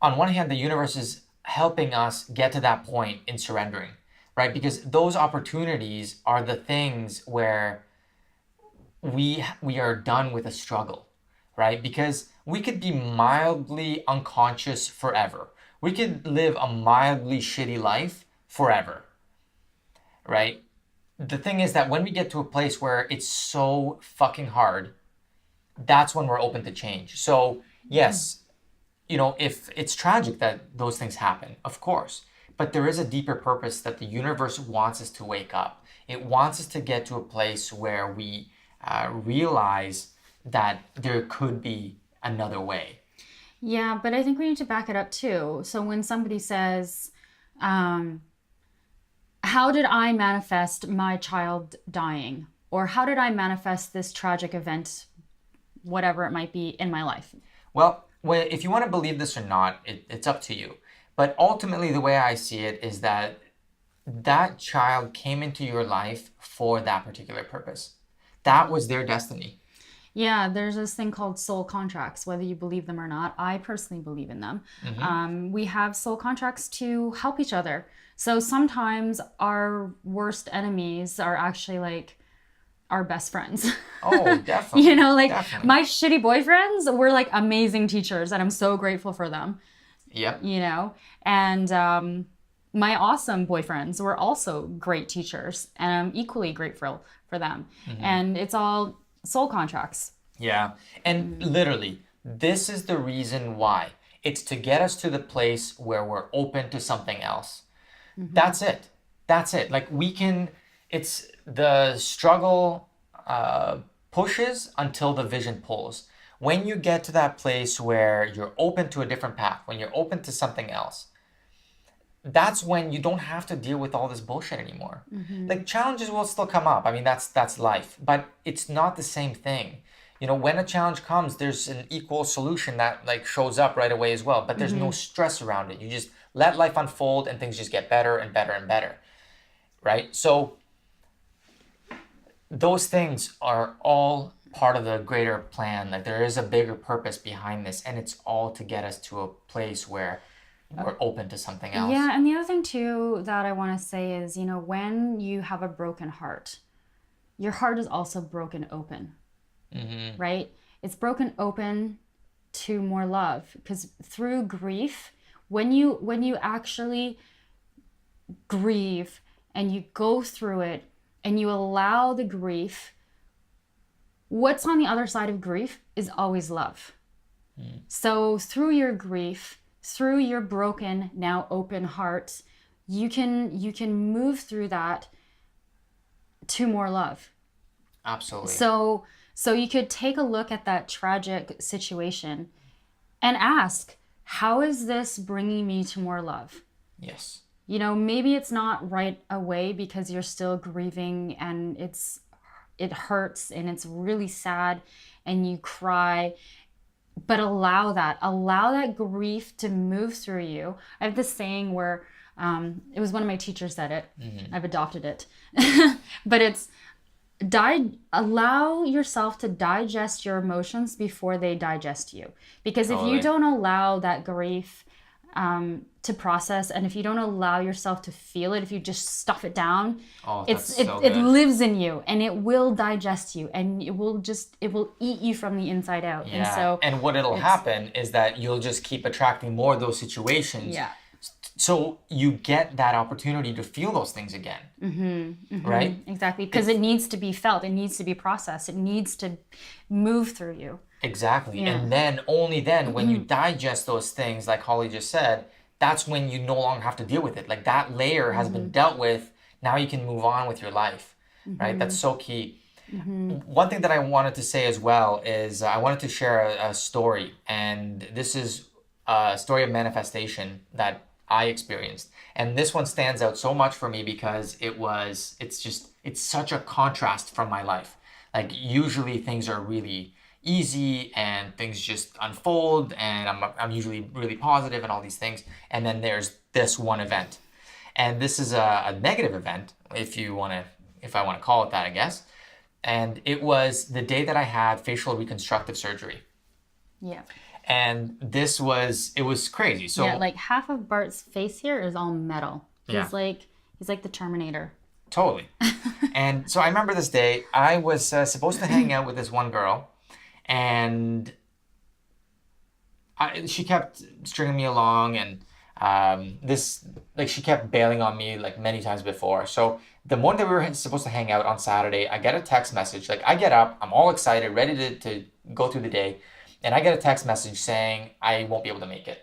S1: on one hand, the universe is helping us get to that point in surrendering, right? Because those opportunities are the things where we are done with a struggle, right? Because we could be mildly unconscious forever. We could live a mildly shitty life forever, right? The thing is that when we get to a place where it's so fucking hard, that's when we're open to change. So yes, you know, if it's tragic that those things happen, of course, but there is a deeper purpose that the universe wants us to wake up. It wants us to get to a place where we realize that there could be another way.
S2: Yeah, but I think we need to back it up too. So when somebody says, how did I manifest my child dying? Or how did I manifest this tragic event, whatever it might be, in my life?
S1: Well, if you want to believe this or not, it's up to you. But ultimately, the way I see it is that that child came into your life for that particular purpose. That was their destiny.
S2: Yeah, there's this thing called soul contracts, whether you believe them or not. I personally believe in them. We have soul contracts to help each other. So sometimes our worst enemies are actually like our best friends.
S1: Oh, definitely.
S2: You know, like
S1: definitely.
S2: my shitty boyfriends were like amazing teachers, and I'm so grateful for them.
S1: Yep.
S2: You know, and my awesome boyfriends were also great teachers, and I'm equally grateful for them. And it's all soul contracts.
S1: Yeah. And literally, this is the reason why. It's to get us to the place where we're open to something else. That's it. That's it. Like it's the struggle pushes until the vision pulls. When you get to that place where you're open to a different path, when you're open to something else, that's when you don't have to deal with all this bullshit anymore. Like challenges will still come up. I mean, that's life, but it's not the same thing. You know, when a challenge comes, there's an equal solution that like shows up right away as well, but there's no stress around it. You just let life unfold and things just get better and better and better, right? So those things are all part of the greater plan. Like there is a bigger purpose behind this, and it's all to get us to a place where we're open to something else.
S2: Yeah, and the other thing too that I want to say is, you know, when you have a broken heart, your heart is also broken open, right? It's broken open to more love, because through grief, when you actually grieve and you go through it and you allow the grief, what's on the other side of grief is always love. So through your grief, through your broken, now open heart, you can move through that to more love.
S1: Absolutely.
S2: So you could take a look at that tragic situation and ask, how is this bringing me to more love?
S1: Yes.
S2: You know, maybe it's not right away because you're still grieving and it hurts and it's really sad and you cry. But allow that grief to move through you. I have this saying where it was one of my teachers said it. I've adopted it. But it's allow yourself to digest your emotions before they digest you. Because if you
S1: Totally.
S2: don't allow that grief to process, and if you don't allow yourself to feel it, if you just stuff it down,
S1: Oh, that's so
S2: it
S1: good.
S2: lives in you, and it will digest you, and it will eat you from the inside out. And
S1: Yeah.
S2: so
S1: And what it'll happen is that you'll just keep attracting more of those situations.
S2: yeah.
S1: So you get that opportunity to feel those things again. Right?
S2: Exactly, because it needs to be felt, it needs to be processed, it needs to move through you.
S1: Exactly.
S2: Yeah.
S1: And then, only then, when you digest those things, like Holly just said, that's when you no longer have to deal with it. Like that layer has been dealt with. Now you can move on with your life. Right? That's so key. One thing that I wanted to say as well is I wanted to share a story. And this is a story of manifestation that I experienced. And this one stands out so much for me because it's such a contrast from my life. Like usually things are really easy and things just unfold and I'm usually really positive and all these things. And then there's this one event. And this is a negative event, if I want to call it that, I guess. And it was the day that I had facial reconstructive surgery.
S2: Yeah.
S1: And it was crazy. So
S2: Yeah, like half of Bart's face here is all metal.
S1: Yeah.
S2: He's like the Terminator.
S1: totally. And so I remember this day, I was supposed to hang out with this one girl, and she kept stringing me along, and she kept bailing on me like many times before. So the morning that we were supposed to hang out on Saturday, I get a text message. Like I get up, I'm all excited, ready to go through the day, and I get a text message saying I won't be able to make it.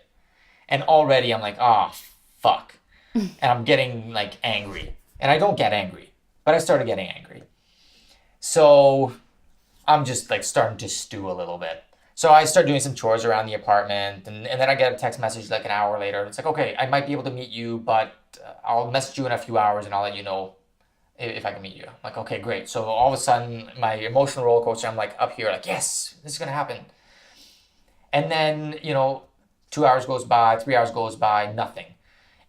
S1: And already I'm like, oh, fuck. And I'm getting like angry. And I don't get angry, but I started getting angry. So I'm just like starting to stew a little bit. So I start doing some chores around the apartment, and then I get a text message like an hour later. It's like, okay, I might be able to meet you, but I'll message you in a few hours and I'll let you know if I can meet you. I'm like, okay, great. So all of a sudden, my emotional roller coaster, I'm like up here, like, yes, this is going to happen. And then, 2 hours goes by, 3 hours goes by, nothing.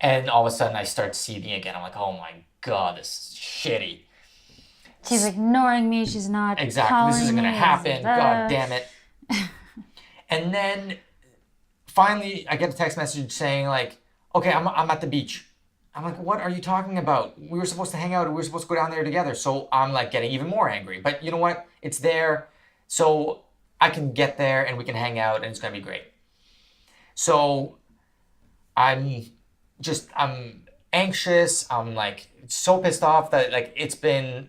S1: And all of a sudden, I start seething again. I'm like, oh my God, this is shitty.
S2: She's ignoring me. She's not
S1: Exactly. This isn't going to
S2: calling me.
S1: happen. God damn it. And then finally, I get a text message saying like, okay, I'm at the beach. I'm like, what are you talking about? We were supposed to hang out. We were supposed to go down there together. So I'm like getting even more angry. But you know what? It's there. So I can get there and we can hang out and it's going to be great. So I'm anxious. I'm like so pissed off that like it's been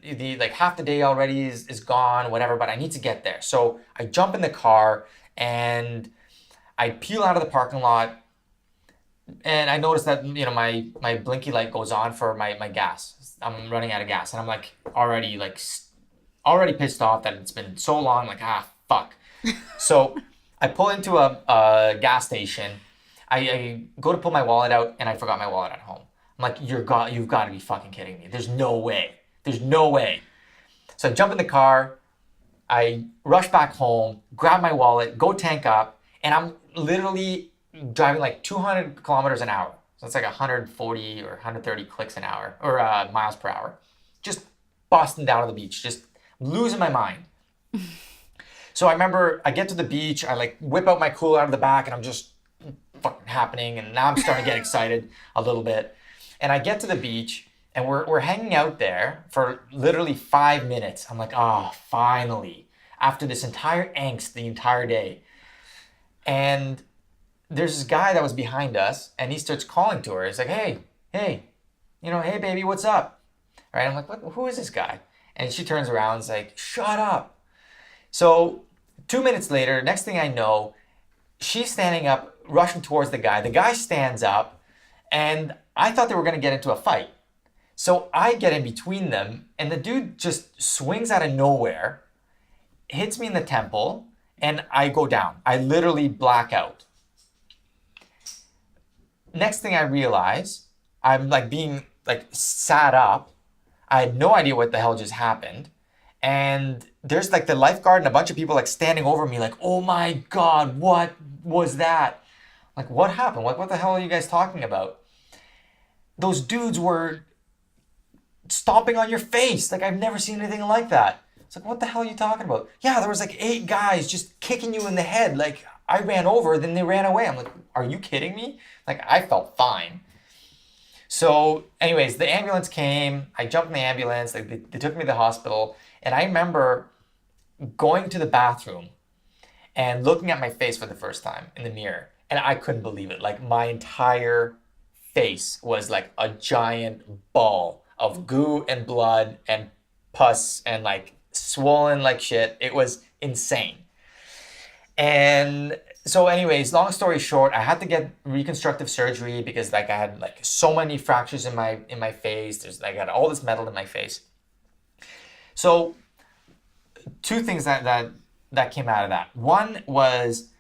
S1: half the day already is gone, whatever, but I need to get there. So I jump in the car and I peel out of the parking lot, and I notice that my blinky light goes on for my gas. I'm running out of gas, and I'm like already pissed off that it's been so long. Like fuck. So I pull into a gas station. I go to pull my wallet out, and I forgot my wallet at home. I'm like, you've got to be fucking kidding me. There's no way. So I jump in the car. I rush back home, grab my wallet, go tank up, and I'm literally driving like 200 kilometers an hour. So it's like 140 or 130 clicks an hour, or miles per hour. Just busting down to the beach, just losing my mind. So I remember I get to the beach, I like whip out my cooler out of the back, and I'm just fucking happening, and now I'm starting to get excited a little bit. And I get to the beach, and we're hanging out there for literally 5 minutes. I'm like, finally, after this entire angst the entire day. And there's this guy that was behind us, and he starts calling to her. He's like, hey, hey baby, what's up? Right? I'm like, who is this guy? And she turns around and is like, shut up. So 2 minutes later, next thing I know, she's standing up, rushing towards the guy. The guy stands up, and I thought they were going to get into a fight. So I get in between them, and the dude just swings out of nowhere, hits me in the temple, and I go down. I literally black out. Next thing I realize, I'm like being like sat up. I had no idea what the hell just happened. And there's like the lifeguard and a bunch of people like standing over me like, oh my God, what was that? Like, what happened? What the hell are you guys talking about? Those dudes were stomping on your face. Like, I've never seen anything like that. It's like, what the hell are you talking about? Yeah, there was like 8 guys just kicking you in the head. Like, I ran over, then they ran away. I'm like, are you kidding me? Like, I felt fine. So anyways, the ambulance came. I jumped in the ambulance. Like, they took me to the hospital. And I remember going to the bathroom and looking at my face for the first time in the mirror. And I couldn't believe it. Like, my entire face was like a giant ball of goo and blood and pus and like swollen like shit. It was insane. And so anyways, long story short, I had to get reconstructive surgery because like I had like so many fractures in my face. There's like I got all this metal in my face. So two things that came out of that. One was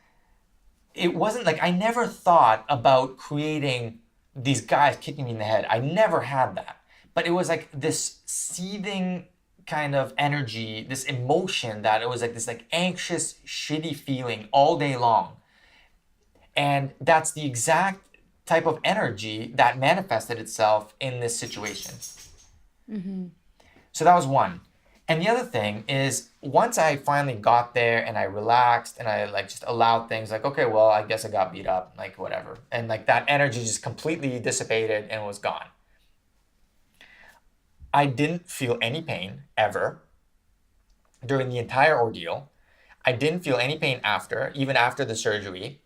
S1: it wasn't like I never thought about creating these guys kicking me in the head. I never had that. But it was like this seething kind of energy, this emotion that it was like this like anxious, shitty feeling all day long. And that's the exact type of energy that manifested itself in this situation. So that was one. And the other thing is once I finally got there and I relaxed and I like just allowed things like, okay, well, I guess I got beat up, like whatever. And like that energy just completely dissipated and was gone. I didn't feel any pain ever during the entire ordeal. I didn't feel any pain after, even after the surgery.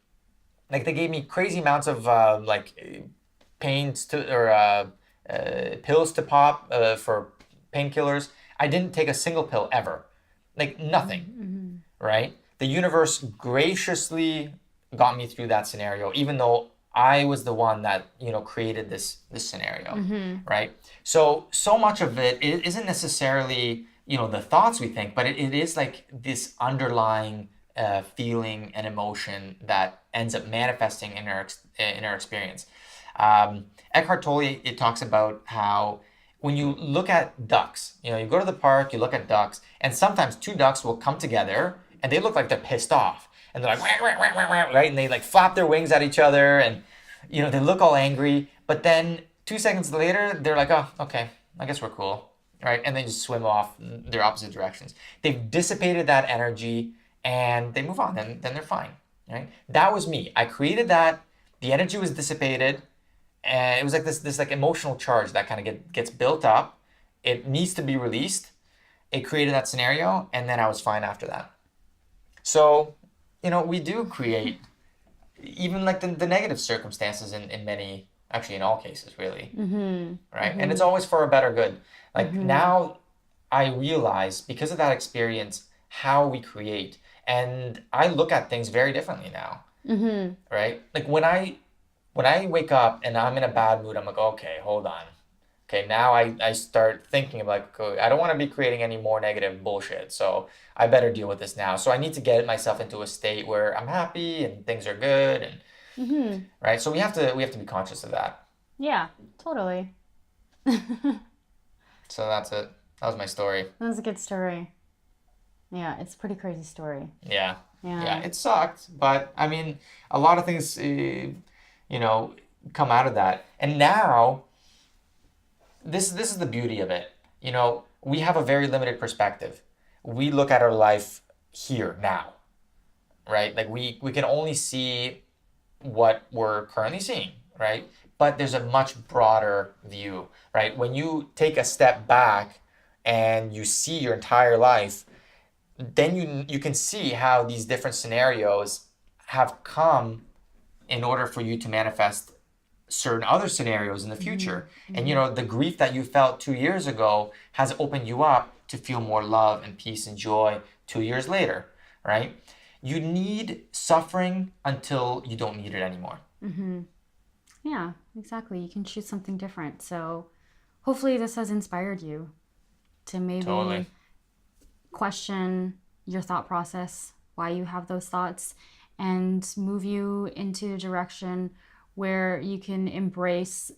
S1: Like they gave me crazy amounts of pains to or pills to pop for painkillers. I didn't take a single pill ever, like nothing, right? The universe graciously got me through that scenario, even though I was the one that, created this scenario, right? So much of it isn't necessarily, the thoughts we think, but it is like this underlying feeling and emotion that ends up manifesting in our experience. Eckhart Tolle, it talks about how when you look at ducks, you go to the park, you look at ducks, and sometimes 2 ducks will come together and they look like they're pissed off. And they're like, wah, wah, wah, wah, wah, right? And they like flap their wings at each other and, they look all angry. But then 2 seconds later, they're like, oh, okay, I guess we're cool, right? And they just swim off their opposite directions. They've dissipated that energy and they move on, then they're fine, right? That was me. I created that. The energy was dissipated. And it was like this like emotional charge that kind of gets built up. It needs to be released. It created that scenario, and then I was fine after that. So, we do create even like the negative circumstances in many, actually in all cases, really, right? And it's always for a better good. Like now I realize because of that experience how we create, and I look at things very differently now, right? Like when I wake up and I'm in a bad mood, I'm like, okay, hold on. Okay, now I start thinking like, okay, I don't want to be creating any more negative bullshit. So I better deal with this now. So I need to get myself into a state where I'm happy and things are good and right. So we have to be conscious of that.
S2: Yeah, totally.
S1: So that's it. That was my story.
S2: That was a good story. Yeah, it's a pretty crazy story.
S1: Yeah.
S2: Yeah.
S1: Yeah, it sucked, but I mean, a lot of things, come out of that. And now, this is the beauty of it. We have a very limited perspective. We look at our life here now, right? Like we can only see what we're currently seeing, right? But there's a much broader view, right? When you take a step back and you see your entire life, then you can see how these different scenarios have come in order for you to manifest certain other scenarios in the future. And the grief that you felt 2 years ago has opened you up to feel more love and peace and joy 2 years later, right? You need suffering until you don't need it anymore.
S2: Yeah, exactly. You can choose something different. So hopefully this has inspired you to maybe
S1: Totally.
S2: question your thought process, why you have those thoughts, and move you into a direction where you can embrace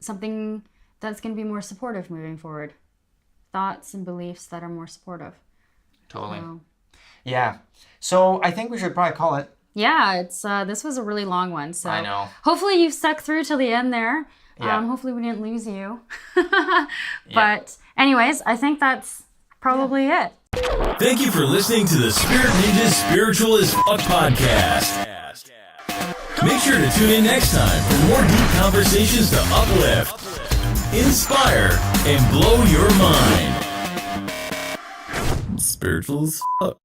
S2: something that's going to be more supportive moving forward. Thoughts and beliefs that are more supportive.
S1: Totally.
S2: So,
S1: Yeah. So I think we should probably call it.
S2: yeah, it's this was a really long one. So
S1: I know.
S2: hopefully you've stuck through till the end there.
S1: Yeah.
S2: Hopefully we didn't lose you. But anyways, I think that's probably it.
S3: Thank you for listening to the Spirit Ninjas Spiritual as Fuck podcast. Make sure to tune in next time for more deep conversations to uplift, inspire, and blow your mind. Spiritual as fuck.